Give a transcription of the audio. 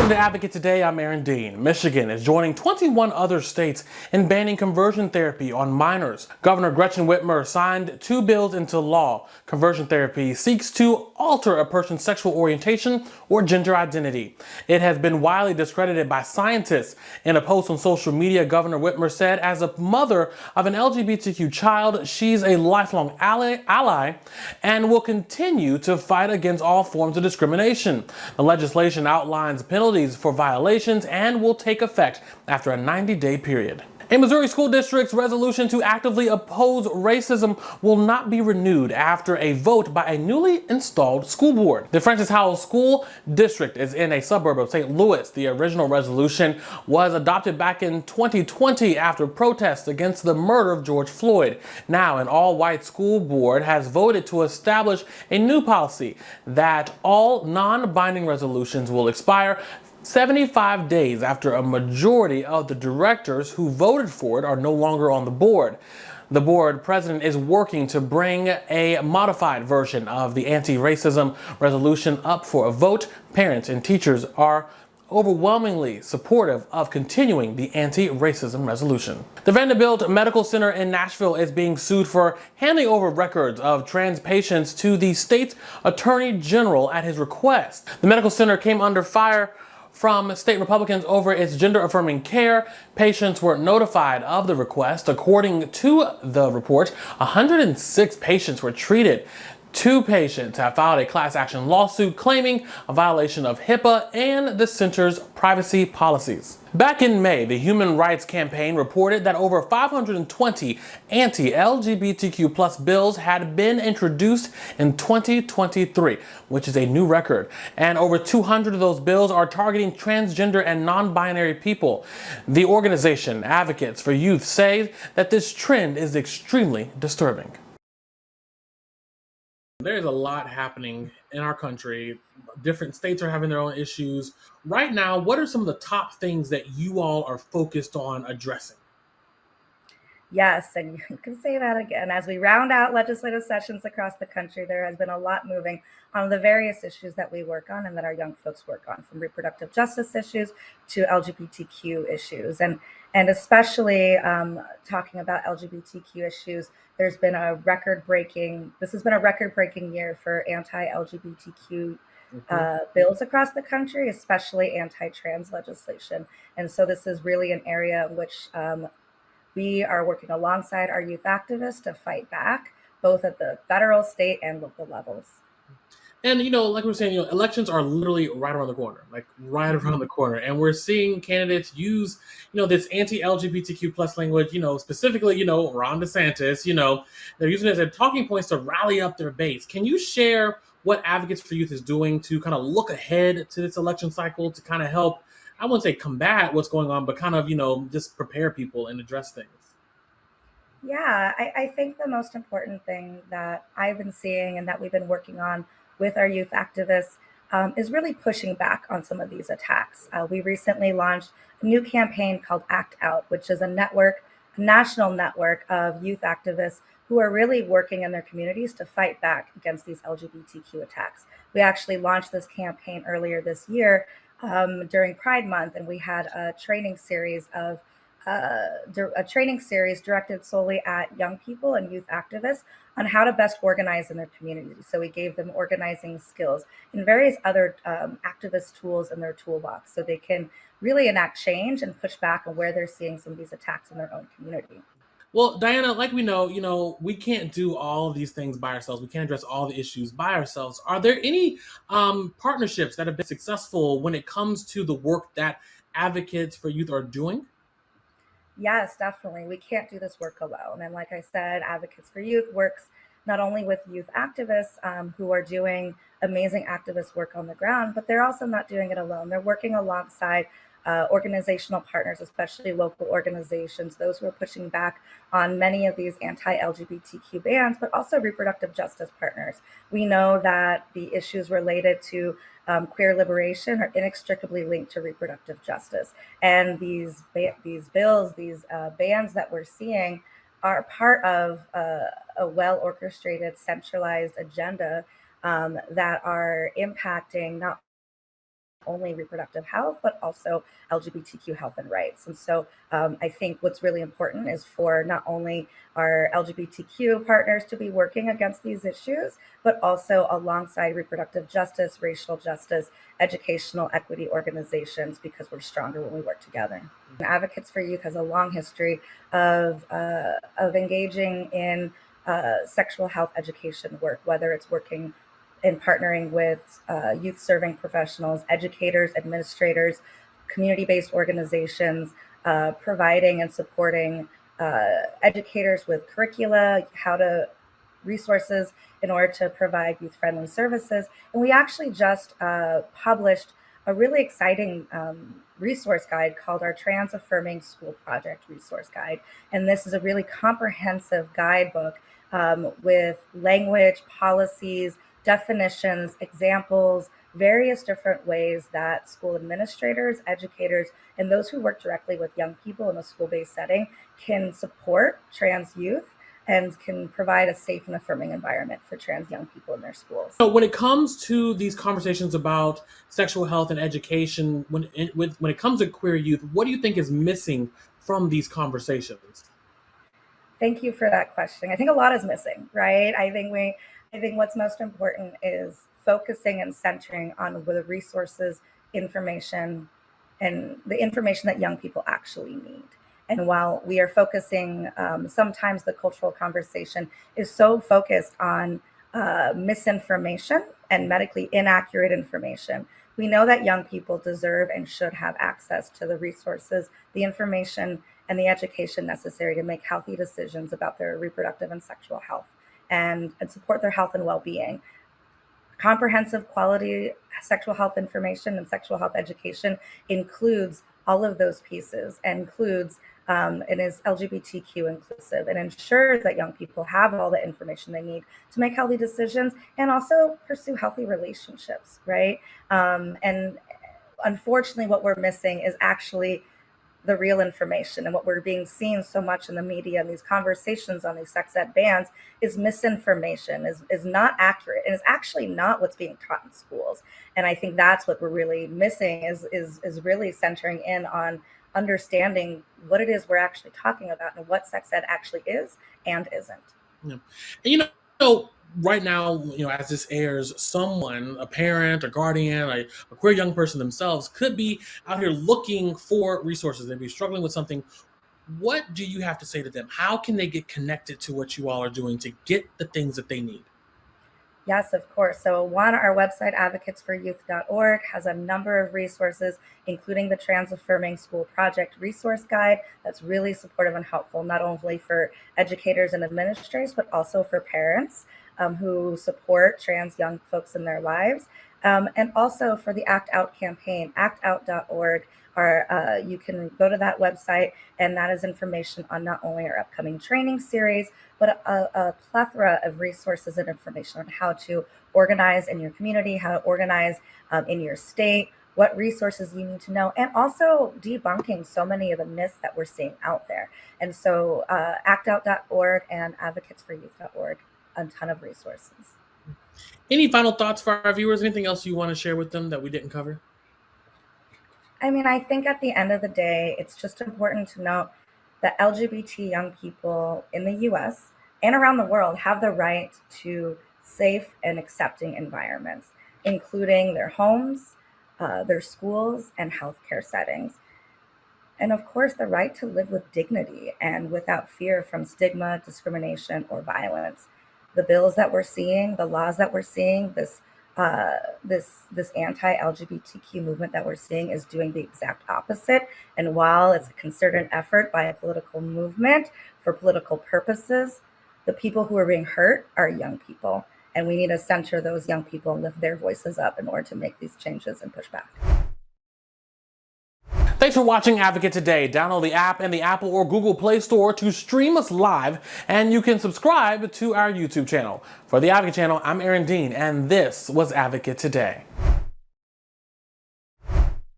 Welcome to Advocate Today. I'm Aaron Dean. Michigan is joining 21 other states in banning conversion therapy on minors. Governor Gretchen Whitmer signed 2 bills into law. Conversion therapy seeks to alter a person's sexual orientation or gender identity. It has been widely discredited by scientists. In a post on social media, Governor Whitmer said, as a mother of an LGBTQ child, she's a lifelong ally and will continue to fight against all forms of discrimination. The legislation outlines penalties for violations and will take effect after a 90-day period. A Missouri school district's resolution to actively oppose racism will not be renewed after a vote by a newly installed school board. The Francis Howell School District is in a suburb of St. Louis. The original resolution was adopted back in 2020 after protests against the murder of George Floyd. Now, an all-white school board has voted to establish a new policy that all non-binding resolutions will expire 75 days after a majority of the directors who voted for it are no longer on the board. The board president is working to bring a modified version of the anti-racism resolution up for a vote. Parents and teachers are overwhelmingly supportive of continuing the anti-racism resolution. The Vanderbilt Medical Center in Nashville is being sued for handing over records of trans patients to the state's attorney general at his request. The medical center came under fire from state Republicans over its gender-affirming care. Patients were notified of the request. According to the report, 106 patients were treated. 2 patients have filed a class action lawsuit claiming a violation of HIPAA and the center's privacy policies. Back in May, the Human Rights Campaign reported that over 520 anti-LGBTQ+ bills had been introduced in 2023, which is a new record. And over 200 of those bills are targeting transgender and non-binary people. The organization Advocates for Youth say that this trend is extremely disturbing. There's a lot happening in our country. Different states are having their own issues. Right now, what are some of the top things that you all are focused on addressing? Yes, and you can say that again. As we round out legislative sessions across the country, there has been a lot moving on the various issues that we work on and that our young folks work on, from reproductive justice issues to LGBTQ issues. And especially talking about LGBTQ issues, there's been a this has been a record-breaking year for anti-LGBTQ bills across the country, especially anti-trans legislation. And so this is really an area in which we are working alongside our youth activists to fight back, both at the federal, state, and local levels. And like we were saying, elections are literally right around the corner, like right around the corner, and we're seeing candidates use, this anti-LGBTQ plus language. Specifically, Ron DeSantis. They're using it as talking points to rally up their base. Can you share what Advocates for Youth is doing to kind of look ahead to this election cycle to kind of help? I wouldn't say combat what's going on, but kind of just prepare people and address things. Yeah, I think the most important thing that I've been seeing and that we've been working on with our youth activists is really pushing back on some of these attacks. We recently launched a new campaign called Act Out, which is a national network of youth activists who are really working in their communities to fight back against these LGBTQ attacks. We actually launched this campaign earlier this year during Pride Month, and we had a training series directed solely at young people and youth activists on how to best organize in their communities. So we gave them organizing skills and various other activist tools in their toolbox so they can really enact change and push back on where they're seeing some of these attacks in their own community. Well, Diana, like we know, we can't do all of these things by ourselves. We can't address all the issues by ourselves. Are there any partnerships that have been successful when it comes to the work that Advocates for Youth are doing? Yes, definitely. We can't do this work alone. And like I said, Advocates for Youth works not only with youth activists who are doing amazing activist work on the ground, but they're also not doing it alone. They're working alongside organizational partners, especially local organizations, those who are pushing back on many of these anti-LGBTQ bans, but also reproductive justice partners. We know that the issues related to queer liberation are inextricably linked to reproductive justice. And these bills, these bans that we're seeing are part of a well-orchestrated, centralized agenda that are impacting not only reproductive health, but also LGBTQ health and rights. And so I think what's really important is for not only our LGBTQ partners to be working against these issues, but also alongside reproductive justice, racial justice, educational equity organizations, because we're stronger when we work together. Advocates for Youth has a long history of engaging in sexual health education work, whether it's working in partnering with youth serving professionals, educators, administrators, community-based organizations, providing and supporting educators with curricula, resources in order to provide youth-friendly services. And we actually just published a really exciting resource guide called our Trans-Affirming School Project Resource Guide. And this is a really comprehensive guidebook with language, policies, definitions, examples, various different ways that school administrators, educators, and those who work directly with young people in a school-based setting can support trans youth and can provide a safe and affirming environment for trans young people in their schools. So when it comes to these conversations about sexual health and education, when it comes to queer youth, what do you think is missing from these conversations? Thank you for that question. I think a lot is missing, right? I think what's most important is focusing and centering on the resources, information, and the information that young people actually need. And while we are focusing, sometimes the cultural conversation is so focused on misinformation and medically inaccurate information. We know that young people deserve and should have access to the resources, the information, and the education necessary to make healthy decisions about their reproductive and sexual health and support their health and well-being. Comprehensive quality sexual health information and sexual health education includes all of those pieces, and includes and is LGBTQ inclusive, and ensures that young people have all the information they need to make healthy decisions and also pursue healthy relationships, right? And unfortunately, what we're missing is actually the real information. And what we're being seen so much in the media and these conversations on these sex ed bans is misinformation, is not accurate, and is actually not what's being taught in schools. And I think that's what we're really missing is really centering in on understanding what it is we're actually talking about and what sex ed actually is and isn't. Yeah. And right now, as this airs, someone, a parent, a guardian, a queer young person themselves could be out here looking for resources. They'd be struggling with something. What do you have to say to them? How can they get connected to what you all are doing to get the things that they need? Yes, of course. So our website, advocatesforyouth.org, has a number of resources, including the Trans-Affirming School Project Resource Guide that's really supportive and helpful, not only for educators and administrators, but also for parents who support trans young folks in their lives, and also for the Act Out campaign, actout.org. You can go to that website, and that is information on not only our upcoming training series, but a plethora of resources and information on how to organize in your community, how to organize in your state, what resources you need to know, and also debunking so many of the myths that we're seeing out there. And so actout.org and advocatesforyouth.org, a ton of resources. Any final thoughts for our viewers? Anything else you want to share with them that we didn't cover? I mean, I think at the end of the day, it's just important to note that LGBT young people in the US and around the world have the right to safe and accepting environments, including their homes, their schools, and healthcare settings. And of course, the right to live with dignity and without fear from stigma, discrimination, or violence. The bills that we're seeing, the laws that we're seeing, this anti-LGBTQ movement that we're seeing is doing the exact opposite. And while it's a concerted effort by a political movement for political purposes, the people who are being hurt are young people. And we need to center those young people and lift their voices up in order to make these changes and push back. Thanks for watching Advocate Today. Download the app in the Apple or Google Play Store to stream us live, and you can subscribe to our YouTube channel. For the Advocate channel, I'm Aaron Dean, and this was Advocate Today.